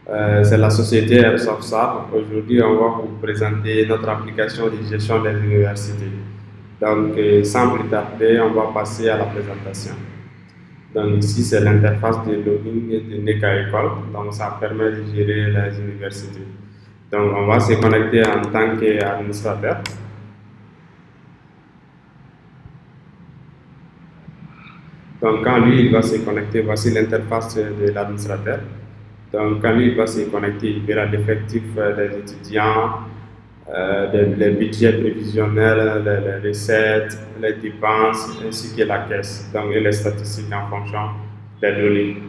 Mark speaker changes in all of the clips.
Speaker 1: C'est la société AirsoftSAR. Aujourd'hui, on va vous présenter notre application de gestion des universités. Donc, sans plus tarder, on va passer à la présentation. Donc, ici, c'est l'interface de login de Neka École. Donc, ça permet de gérer les universités. Donc, on va se connecter en tant qu'administrateur. Donc, quand lui, il va se connecter, voici l'interface de l'administrateur. Donc, quand lui, il va se connecter, il verra l'effectif des étudiants, les budgets prévisionnels, les recettes, les dépenses, ainsi que la caisse, donc, et les statistiques en fonction des données.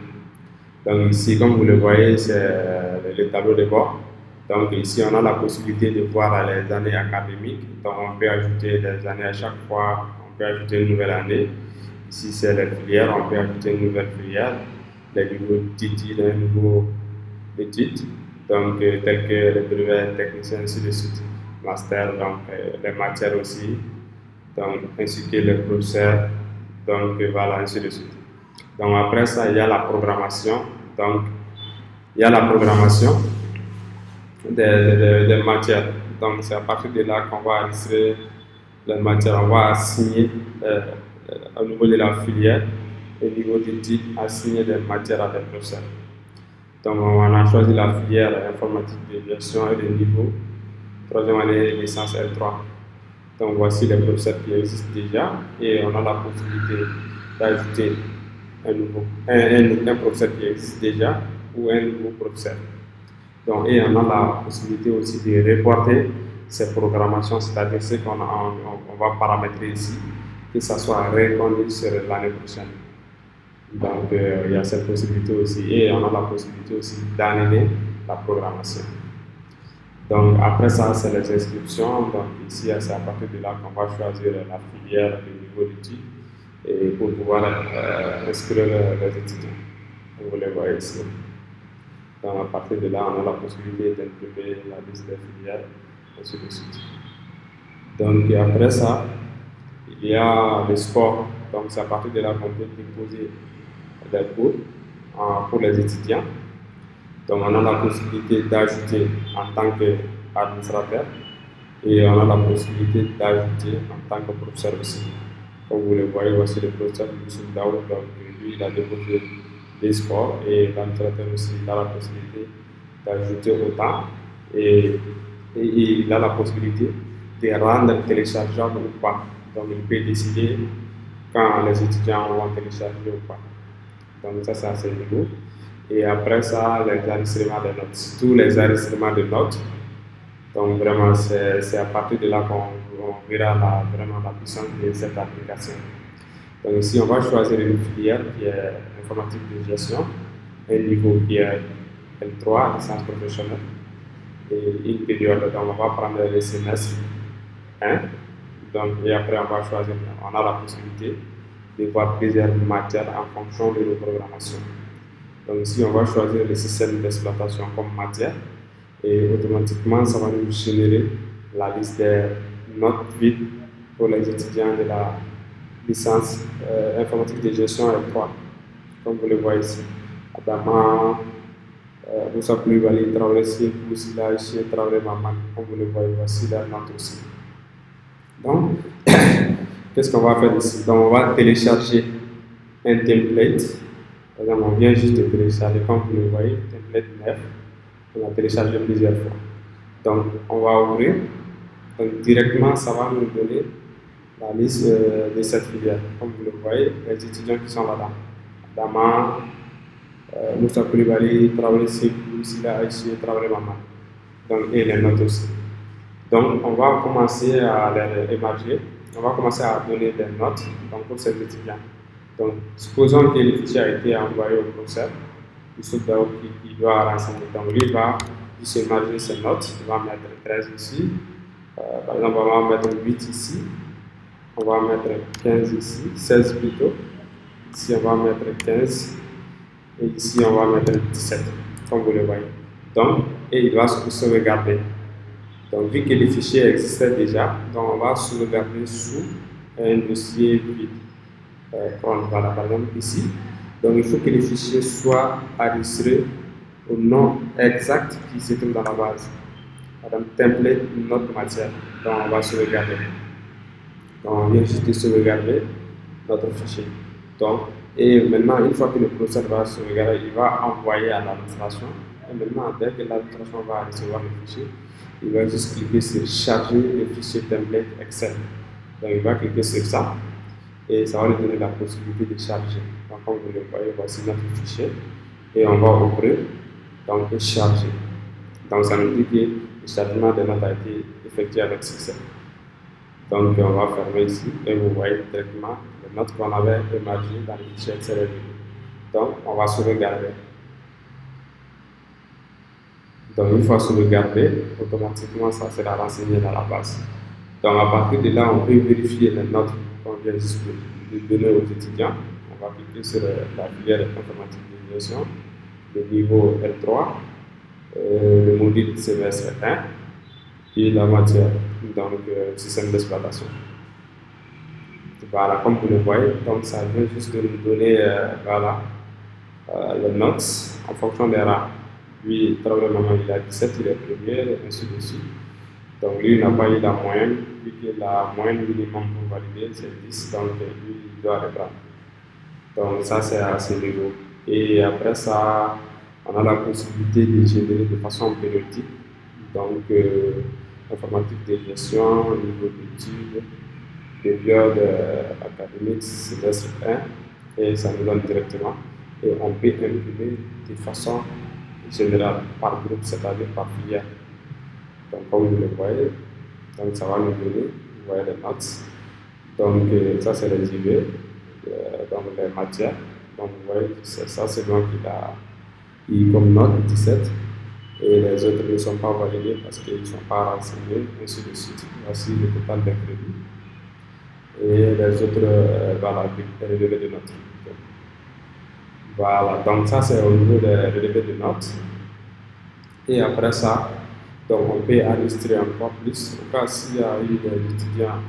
Speaker 1: Donc, ici, comme vous le voyez, c'est le tableau de bord. Donc, ici, on a la possibilité de voir les années académiques. Donc, on peut ajouter des années à chaque fois, on peut ajouter une nouvelle année. Ici, c'est les filières, on peut ajouter une nouvelle filière, les nouveaux titres, les nouveaux titres, donc tels que les brevets techniciens, ainsi de suite, master, donc les matières aussi, donc ainsi que les professeurs, donc voilà, ainsi de suite. Donc après ça, il y a la programmation, donc il y a la programmation des matières, donc c'est à partir de là qu'on va enregistrer les matières, on va assigner au niveau de la filière, au niveau du titre, assigner des matières à des professeurs. Donc, on a choisi la filière informatique de gestion et de niveau, troisième année licence L3. Donc, voici les professeurs qui existent déjà et on a la possibilité d'ajouter un professeur qui existe déjà ou un nouveau professeur. Donc, et on a la possibilité aussi de reporter ces programmations, c'est-à-dire ce qu'on va paramétrer ici, que ça soit reconduit sur l'année prochaine. Donc, il y a cette possibilité aussi. Et on a la possibilité aussi d'annuler la programmation. Donc, après ça, c'est les inscriptions. Donc, ici, c'est à partir de là qu'on va choisir la filière, le niveau d'études, et pour pouvoir inscrire les étudiants. Vous les voyez ici. Donc, à partir de là, on a la possibilité d'imprimer la liste des filières, et ainsi de suite. Donc, et après ça, il y a le sport. Donc, c'est à partir de là qu'on peut déposer des cours pour les étudiants. Donc, on a la possibilité d'ajouter en tant qu'administrateur et on a la possibilité d'ajouter en tant que professeur aussi. Comme vous le voyez, voici le professeur Youssef Daoud. Donc, lui, il a déposé des sports et l'administrateur aussi, il a la possibilité d'ajouter autant et il a la possibilité de rendre téléchargeable ou pas. Donc, il peut décider quand les étudiants vont télécharger ou pas. Donc ça, c'est assez nouveau. Et après ça, les enregistrements de notes. Tous les enregistrements de notes. Donc vraiment, c'est à partir de là qu'on verra vraiment la puissance de cette application. Donc ici, on va choisir une filière qui est informatique de gestion, un niveau qui est L3, licence professionnelle, et une période. Donc on va prendre le semestre 1. Donc, et après, on va choisir, on a la possibilité de voir plusieurs matières en fonction de nos programmations. Donc ici, on va choisir le système d'exploitation comme matière et automatiquement, ça va nous générer la liste des notes vides pour les étudiants de la licence informatique de gestion L3, comme vous le voyez ici. Adama, Moussa Koulibaly, Traoré Sy, Boussila, Iché, Traoré Maman, comme vous le voyez, voici la note aussi. Donc, qu'est-ce qu'on va faire ici? Donc, on va télécharger un template. Par exemple, on vient juste de télécharger, comme vous le voyez, template 9. On a téléchargé plusieurs fois. Donc, on va ouvrir. Donc, directement, ça va nous donner la liste de cette filière. Comme vous le voyez, les étudiants qui sont là-dedans. Dama, Moussa Koulibaly, Traoré Sy, Sila Aïchi, Traoré Maman. Donc, et les notes aussi. Donc, on va commencer à les émarger. On va commencer à donner des notes donc, pour ces étudiants. Donc, supposons que le fichier a été envoyé au professeur, qui doit renseigner. Donc, lui va émarger ses notes. Il va mettre 13 ici. Par exemple, on va mettre 8 ici. On va mettre 15 ici, 16 plutôt. Ici, on va mettre 15. Et ici, on va mettre 17, comme vous le voyez. Donc, et il va sauvegarder. Donc, vu que le fichier existait déjà, donc on va sauvegarder sous un dossier vide. Voilà, par exemple ici. Donc, il faut que le fichier soit enregistré au nom exact qui se trouve dans la base. Madame template notre matière. Donc on va sauvegarder. Donc on vient juste de sauvegarder notre fichier. Donc, et maintenant, une fois que le processeur va sauvegarder, il va envoyer à l'administration. Et maintenant, dès que l'administration va recevoir le fichier, il va juste cliquer sur charger le fichier template Excel. Donc il va cliquer sur ça et ça va lui donner la possibilité de charger. Donc comme vous le voyez, voici notre fichier et on va ouvrir, donc et charger. Donc ça nous dit que le chargement des notes a été effectué avec succès. Donc on va fermer ici et vous voyez directement les notes qu'on avait émargées dans le fichier Excel. Donc on va sauvegarder. Donc une fois sauvegardé, automatiquement ça sera renseigné dans la base. Donc à partir de là, on peut vérifier les notes qu'on vient juste de donner aux étudiants. On va cliquer sur la filière informatique de gestion, le niveau L3, le module semestre 1 et la matière, donc système d'exploitation. Voilà, comme vous le voyez, donc ça vient juste de nous donner voilà, les notes en fonction des rangs. Lui, probablement, il a 17, il est premier, et ainsi de suite. Donc lui, il n'a pas eu la moyenne, vu que la moyenne minimum pour valider, c'est 10, donc lui, il doit reprendre. Donc ça, c'est à ce niveau. Et après ça, on a la possibilité de générer de façon périodique. Donc, informatique de gestion, niveau d'études, période académique, semestre 1, et ça nous donne directement. Et on peut imprimer de façon générale, par groupe, c'est-à-dire par filière. Donc, comme vous le voyez, donc ça va nous donner, vous voyez les notes. Donc, ça, c'est les IV, donc les matières. Donc, vous voyez, ça, c'est donc qu'il a eu comme note 17. Et les autres ne sont pas validés parce qu'ils ne sont pas renseignés, ainsi de suite. Voici le total des crédits. Et les autres, voilà, les relevés de notes. Voilà, donc ça, c'est au niveau des relevés de notes. Et après ça, donc on peut enregistrer encore plus. Au cas s'il y a eu des étudiants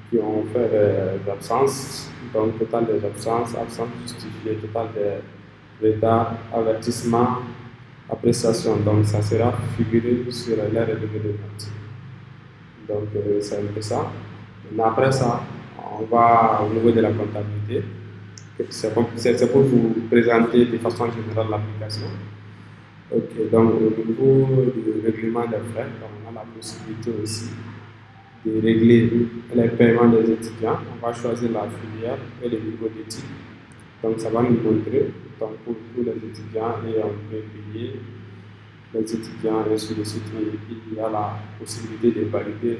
Speaker 1: qui ont fait des absences, donc total des absences, absence justifiée, total des retards, avertissement, appréciation. Donc ça sera figuré sur les relevés de notes. Donc c'est un peu ça. Et après ça, on va au niveau de la comptabilité. C'est pour vous présenter de façon générale l'application. Ok, donc au niveau du règlement des frais, on a la possibilité aussi de régler les paiements des étudiants. On va choisir la filière et le niveau d'études. Donc ça va nous montrer donc, pour tous les étudiants et on peut payer les étudiants et ainsi de suite. Il y a la possibilité de valider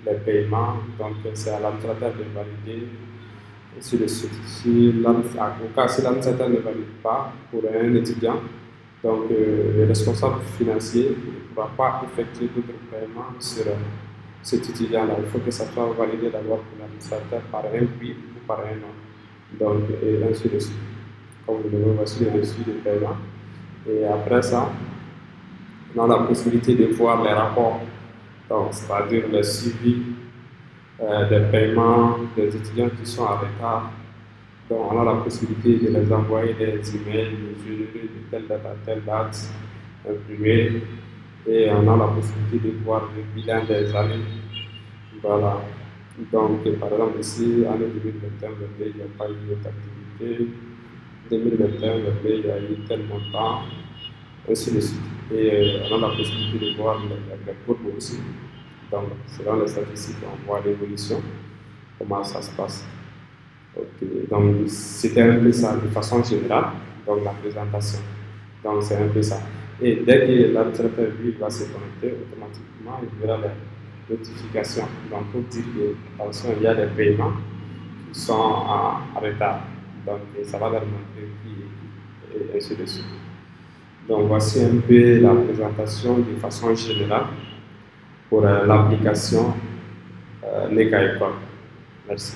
Speaker 1: les paiements. Donc c'est à l'administrateur de valider. Ainsi de suite. Au cas si l'administrateur ne valide pas pour un étudiant, donc le responsable financier ne pourra pas effectuer d'autres paiements sur cet étudiant-là. Il faut que ça soit validé d'abord pour l'administrateur par un oui ou par un non. Donc, et ainsi de suite. Comme vous le voyez, voici le reçu de paiement. Et après ça, on a la possibilité de voir les rapports, c'est-à-dire le suivi des paiements des étudiants qui sont en retard. Donc, on a la possibilité de les envoyer des emails, de générer de telle date à telle date, imprimés, et on a la possibilité de voir le bilan des années. Voilà. Donc, par exemple, ici, année 2021-2022, il n'y a pas eu d'activité. 2021-2022, il y a eu tel montant, ainsi de suite. Et on a la possibilité de voir les courbes aussi. Donc, selon les statistiques, on voit l'évolution, comment ça se passe. Okay. Donc, c'était un peu ça de façon générale, donc la présentation. Donc, c'est un peu ça. Et dès que l'administrateur va se connecter, automatiquement, il verra les notifications. Donc, pour dire que, attention, il y a des paiements qui sont en retard. Donc, ça va leur montrer qui et ainsi de suite. Donc, voici un peu la présentation de façon générale pour l'application NECA École. Merci.